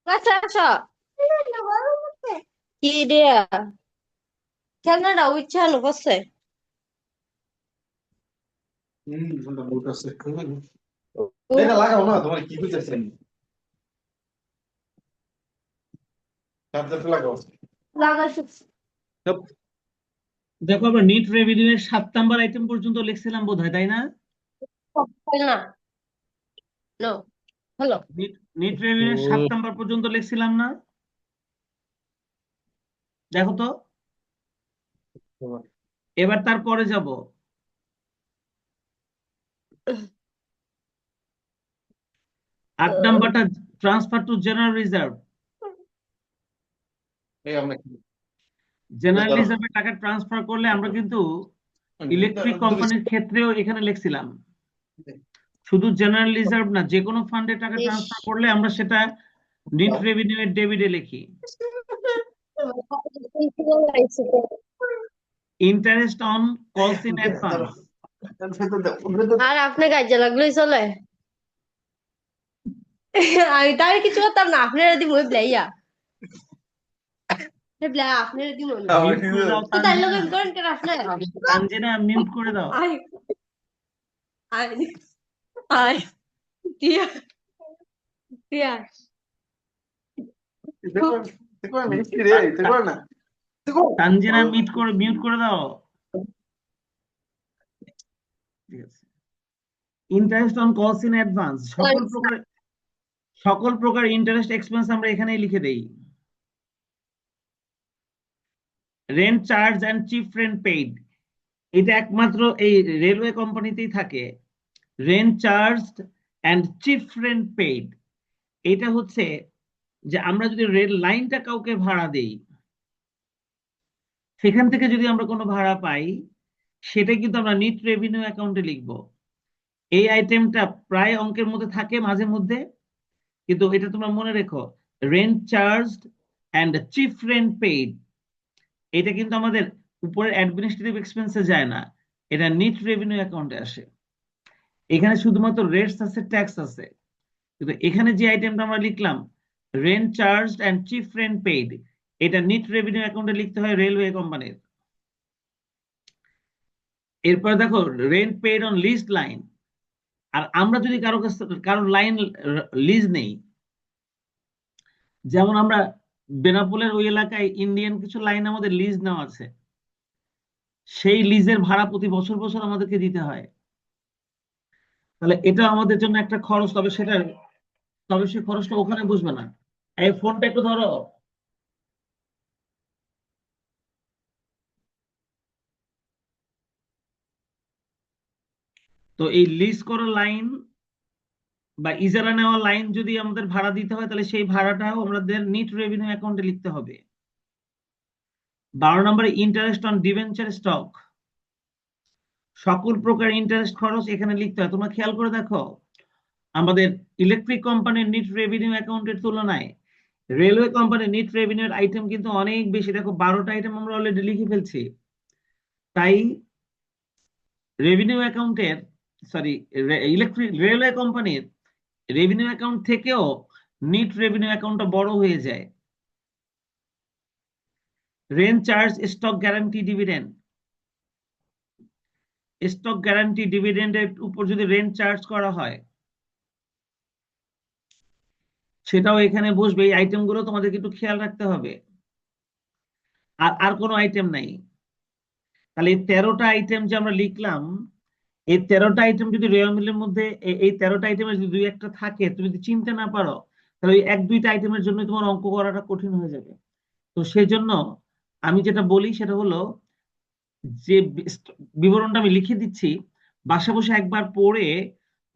আচ্ছা আচ্ছা কি দিয়া খেলনাটা ইচ্ছা হলো করছে। ঘন্টা বহুত আছে। এটা লাগাও না, তোমার কি বুঝতেছেন? চার্জারটা লাগাও। লাগাইছে দেখো আমরা নিট রেভিনিউ এর 7 নাম্বার আইটেম পর্যন্ত লিখছিলাম বোধহয়, তাই না? না নো হলো। নিট নিট রেভিনিউ এর 7 নাম্বার পর্যন্ত লিখছিলাম না? দেখো তো, এবার তারপরে যাব। 8 নাম্বারটা ট্রান্সফার টু জেনারেল রিজার্ভ। এই আমরা জেনারেল ধরো রিজার্ভে টাকা ট্রান্সফার করলে আমরা কিন্তু ইলেকট্রিক কোম্পানির ক্ষেত্রেও এখানে লিখছিলাম। শুধু জেনারেল রিজার্ভ না, যে কোনো ফান্ডে টাকা ইস ট্রান্সফার করলে আমরা সেটা নিট রেভিনিউ এর ডেবিটে লিখি। Interest on calls in advance. আর আপনি কাজে লাগলোই চলে। আমি তার কিছু করতাম না, আপনারা দিব ব্লাইয়া ব্লা আপনারা দিব না। মিউট করে দাও তো তাই লোক তানজিনা। করেন কেন আপনি? তানজিনা মিউট করে দাও। আই আই আই টিয়া টিয়া তানজিনা মিউট করে দাও। ঠিক আছে। Interest on calls in advance, সকল প্রকার ইন্টারেস্ট এক্সপেন্স আমরা এখানেই লিখে দেই। Rent charge and chief rent paid, এটা একমাত্র এই রেলওয়ে কোম্পানিতেই থাকে। Rent charge and chief rent paid, এটা হচ্ছে যে আমরা যদি রেল লাইনটা কাউকে ভাড়া দেই, সেখান থেকে যদি আমরা কোনো ভাড়া পাই, সেটা কিন্তু আমরা নিট রেভিনিউ অ্যাকাউন্টে লিখব। এই আইটেমটা প্রায় অঙ্কের মধ্যে থাকে মাঝে মধ্যে, কিন্তু এটা তোমরা মনে রেখো, rent charge and chief rent paid, এটা কিন্তু আমাদের উপরের অ্যাডমিনিস্ট্রেটিভ এক্সপেন্সে যায় না, এটা নিট রেভিনিউ অ্যাকাউন্টে আসে। এখানে শুধুমাত্র রেটস আছে, ট্যাক্স আছে, কিন্তু এখানে যে আইটেমটা আমরা লিখলাম rent charge and chief rent paid, এটা নিট রেভিনিউ অ্যাকাউন্টে লিখতে হয় রেলওয়ে কোম্পানির। এরপরে দেখো rent paid on leased line, আর আমরা যদি কারো লাইন লিজ নেই, যেমন আমরা বেনাপোলের ওই এলাকায় ইন্ডিয়ান কিছু লাইন আমাদের লিজ নেওয়া আছে, সেই লিজের ভাড়া প্রতি বছর বছর আমাদেরকে দিতে হয়, তাহলে এটা আমাদের জন্য একটা খরচ, তবে সেই খরচটা ওখানে বুঝবে না। এই ফোনটা একটু ধরো। তো এই লিজ করা লাইন বা ইজারা নেওয়া লাইন যদি আমাদের ভাড়া দিতে হয়, তাহলে সেই ভাড়াটাও আমাদের নিট রেভিনিউ অ্যাকাউন্টে লিখতে হবে। 12 নম্বরে ইন্টারেস্ট অন ডিবেঞ্চার স্টক, সকল প্রকার ইন্টারেস্ট খরচ এখানে লিখতে হয়। তোমরা খেয়াল করে দেখো, আমাদের ইলেকট্রিক কোম্পানির নিট রেভিনিউ অ্যাকাউন্টের তুলনায় রেলওয়ে কোম্পানির নিট রেভিনিউর আইটেম কিন্তু অনেক বেশি। দেখো 12টা আইটেম আমরা অলরেডি লিখে ফেলছি। তাই রেভিনিউ অ্যাকাউন্টের, সরি, ইলেকট্রিক রেলওয়ে কোম্পানির রেভিনিউ অ্যাকাউন্ট থেকেও নিট রেভিনিউ অ্যাকাউন্টটা বড় হয়ে যায়। Rent charge stock guarantee dividend, stock guarantee ডিভিডেন্ডের উপর যদি রেন্ট চার্জ করা হয়, সেটাও এখানে বসবে। এই আইটেমগুলো তোমাদেরকে একটু খেয়াল রাখতে হবে। আর আর কোনো আইটেম নাই। তাহলে এই 13টা আইটেম যে আমরা লিখলাম, এই 13টা আইটেম যদি রেওয়া মিলের মধ্যে এই 13টা আইটেমের যদি দুই একটা থাকে, তুমি যদি চিনতে না পারো, তাহলে ওই এক দুইটা আইটেমের জন্য তোমার অঙ্ক করাটা কঠিন হয়ে যাবে। তো সেই জন্য আমি যেটা বলি সেটা হলো, যে বিবরণটা আমি লিখে দিচ্ছি, বাসা বসে একবার পড়ে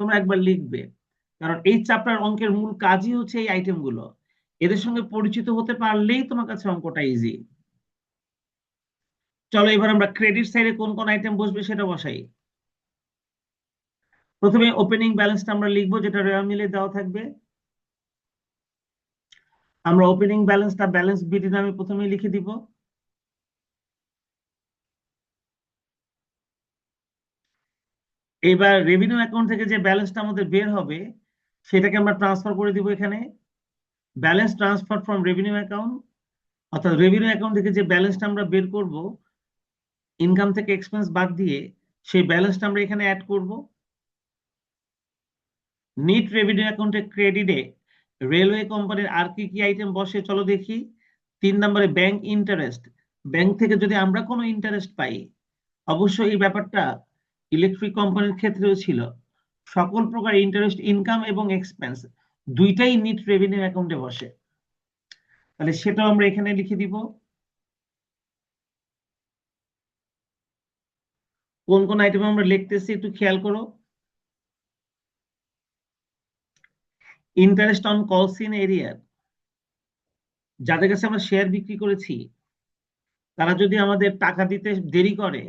তোমরা একবার লিখবে। কারণ এই চ্যাপ্টার অঙ্কের মূল কাজই হচ্ছে এই আইটেমগুলো, এদের সঙ্গে পরিচিত হতে পারলেই তোমার কাছে অঙ্কটা ইজি। চলো এবার আমরা ক্রেডিট সাইডে কোন কোন আইটেম বসবে সেটা বসাই। প্রথমে ওপেনিং ব্যালেন্সটা আমরা লিখবো, যেটা রেওয়া মিলে দেওয়া থাকবে। আমরা ওপেনিং ব্যালেন্সটা ব্যালেন্স বিডি নামে প্রথমে লিখে দিব। এবার রেভিনিউ অ্যাকাউন্ট থেকে যে ব্যালেন্সটা আমাদের বের হবে, সেটাকে আমরা ট্রান্সফার করে দিব এখানে। Balance transfer from revenue account, অর্থাৎ রেভিনিউ অ্যাকাউন্ট থেকে যে ব্যালেন্সটা আমরা বের করব ইনকাম থেকে এক্সপেন্স বাদ দিয়ে, সেই ব্যালেন্সটা আমরা এখানে অ্যাড করব। নিট রেভিনিউ অ্যাকাউন্টে ক্রেডিটে রেলওয়ে কোম্পানির আর কি কি আইটেম বসে চলো দেখি। 3 নম্বরে ব্যাংক ইন্টারেস্ট। ব্যাংক থেকে যদি আমরা কোনো ইন্টারেস্ট পাই, অবশ্যই এই ব্যাপারটা ইলেকট্রিক কোম্পানির ক্ষেত্রেও ছিল, সকল প্রকার ইন্টারেস্ট ইনকাম এবং এক্সপেন্স দুইটাই নিট রেভিনিউ অ্যাকাউন্টে বসে। তাহলে সেটাও আমরা এখানে লিখে দিব। কোন কোন আইটেম আমরা লিখতেছি একটু খেয়াল করো। ইন্টারেস্ট অন কলস ইন এরিয়ার, যাদের কাছে আমরা শেয়ার বিক্রি করেছি তারা যদি আমাদের টাকা দিতে দেরি করে,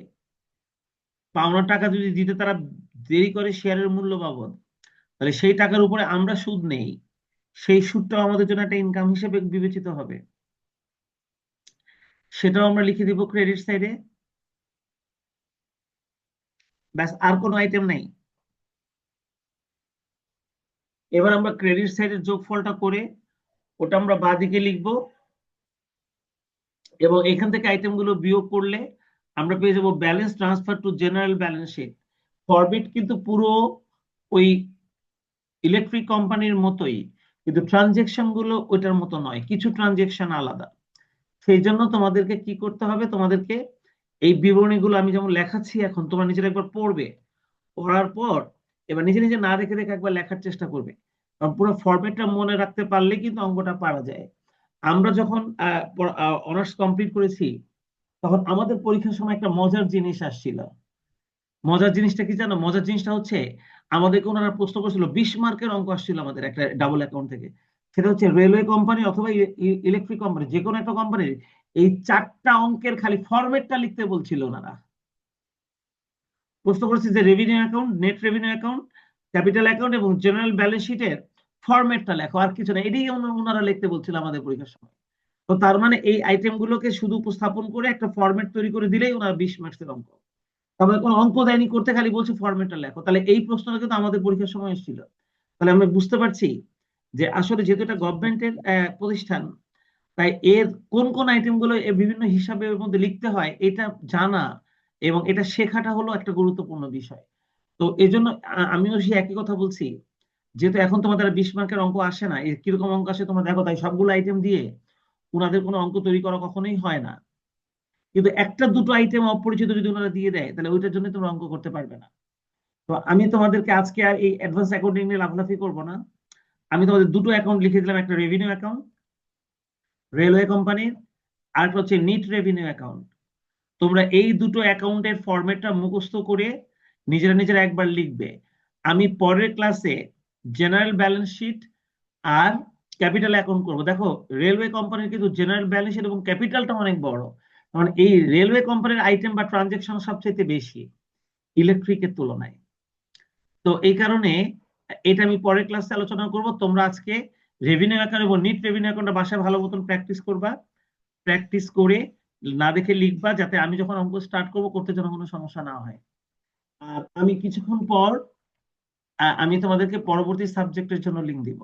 পাওনা টাকা যদি দিতে তারা দেরি করে শেয়ারের মূল্য বাবদ, তাহলে সেই টাকার উপরে আমরা সুদ নেই, সেই সুদটাও আমাদের জন্য একটা ইনকাম হিসেবে বিবেচিত হবে, সেটাও আমরা লিখে দিব ক্রেডিট সাইডে। ব্যাস, আর কোনো আইটেম নাই। এবার আমরা ক্রেডিট সাইডের যোগফলটা করে ওটা আমরা বাঁদিকে লিখবো, এবং এখান থেকে আইটেমগুলো বিয়োগ করলে আমরা পেয়ে যাবো balance transfer to general balance sheet. Format কিন্তু পুরো ওই ইলেকট্রিক কোম্পানির মতোই, কিন্তু ট্রানজেকশন গুলো ওইটার মতো নয়, কিছু ট্রানজেকশন আলাদা। সেই জন্য তোমাদেরকে কি করতে হবে, তোমাদেরকে এই বিবরণীগুলো আমি যেমন লেখাচ্ছি এখন তোমরা নিজেরা একবার পড়বে, পড়ার পর এবার নিজে নিজে না দেখে দেখে একবার লেখার চেষ্টা করবে, কারণ পুরো ফরম্যাটটা মনে রাখতে পারলে কিন্তু অঙ্কটা পারা যায়। আমরা যখন অনার্স কমপ্লিট করেছি তখন আমাদের পরীক্ষার সময় একটা মজার জিনিস আসছিল। মজার জিনিসটা কি জানো? মজার জিনিসটা হচ্ছে আমাদেরকে ওনারা প্রশ্ন করেছিল, 20 মার্কের অঙ্ক আসছিল আমাদের একটা ডাবল অ্যাকাউন্ট থেকে। সেটা হচ্ছে রেলওয়ে কোম্পানি অথবা ইলেকট্রিক কোম্পানি, যে কোনো একটা কোম্পানির এই 4টা অঙ্কের খালি ফরম্যাটটা লিখতে বলছিল ওনারা। প্রশ্ন করেছে যে revenue account, net revenue account, capital account এবং জেনারেল ব্যালেন্স শিটের ফরম্যাটটা লেখো, আর কিছু না। এটাই ওনারা লিখতে বলছিল আমাদের পরীক্ষার সময়। তো তার মানে এই আইটেম গুলোকে শুধু উপস্থাপন করে একটা ফরম্যাট তৈরি করে দিলেই ওনারা 20 মার্কসের অঙ্ক। তারপরে কোনো অঙ্ক দেয়নি করতে, খালি বলছে ফরম্যাটটা লেখো। তাহলে এই প্রশ্নটা কিন্তু আমাদের পরীক্ষার সময় এসেছিল। তাহলে আমরা বুঝতে পারছি যে আসলে যেহেতু এটা গভর্নমেন্টের প্রতিষ্ঠান, তাই এর কোন কোন আইটেম গুলো বিভিন্ন হিসাবের মধ্যে লিখতে হয় এটা জানা এবং এটা শেখাটা হলো একটা গুরুত্বপূর্ণ বিষয়। তো এই জন্য আমিও সেই একই কথা বলছি, যেহেতু এখন তোমাদের 20 মার্কের অঙ্ক আসে না, এর কিরকম অঙ্ক আসে তোমরা দেখো, তাই সবগুলো আইটেম দিয়ে ওনাদের কোনো অঙ্ক তৈরি করা কখনোই হয় না। কিন্তু একটা দুটো আইটেম অপরিচিত যদি ওনারা দিয়ে দেয় তাহলে ওইটার জন্য তোমরা অঙ্ক করতে পারবে না। তো আমি তোমাদেরকে আজকে আর এই অ্যাডভান্স অ্যাকাউন্টিং নিয়ে লাফালাফি করবো না। আমি তোমাদের দুটো অ্যাকাউন্ট লিখে দিলাম, একটা রেভিনিউ অ্যাকাউন্ট রেলওয়ে কোম্পানির, আর একটা হচ্ছে নিট রেভিনিউ অ্যাকাউন্ট। তোমরা এই দুটো অ্যাকাউন্টের ফরম্যাটটা মুখস্থ করে নিজেরা নিজেরা একবার লিখবে। আমি পরের ক্লাসে জেনারেল ব্যালেন্স শিট আর ক্যাপিটাল অ্যাকাউন্ট করবো। দেখো, রেলওয়ে কোম্পানির কিন্তু জেনারেল ব্যালেন্স শিট এবং ক্যাপিটালটা অনেক বড়, কারণ এই রেলওয়ে কোম্পানির আইটেম বা ট্রানজেকশন সবচেয়ে বেশি ইলেকট্রিকের তুলনায়। তো এই কারণে এটা আমি পরের ক্লাসে আলোচনা করব। তোমরা আজকে রেভিনিউ অ্যাকাউন্ট এবং নিট রেভিনিউ অ্যাকাউন্টটা বাসায় ভালো মতন প্র্যাকটিস করবা, প্র্যাকটিস করে না দেখে লিখবা, যাতে আমি যখন অঙ্ক স্টার্ট করবো করতে যেন কোনো সমস্যা না হয়। আর আমি কিছুক্ষণ পর আমি তোমাদেরকে পরবর্তী সাবজেক্টের জন্য লিঙ্ক দিব।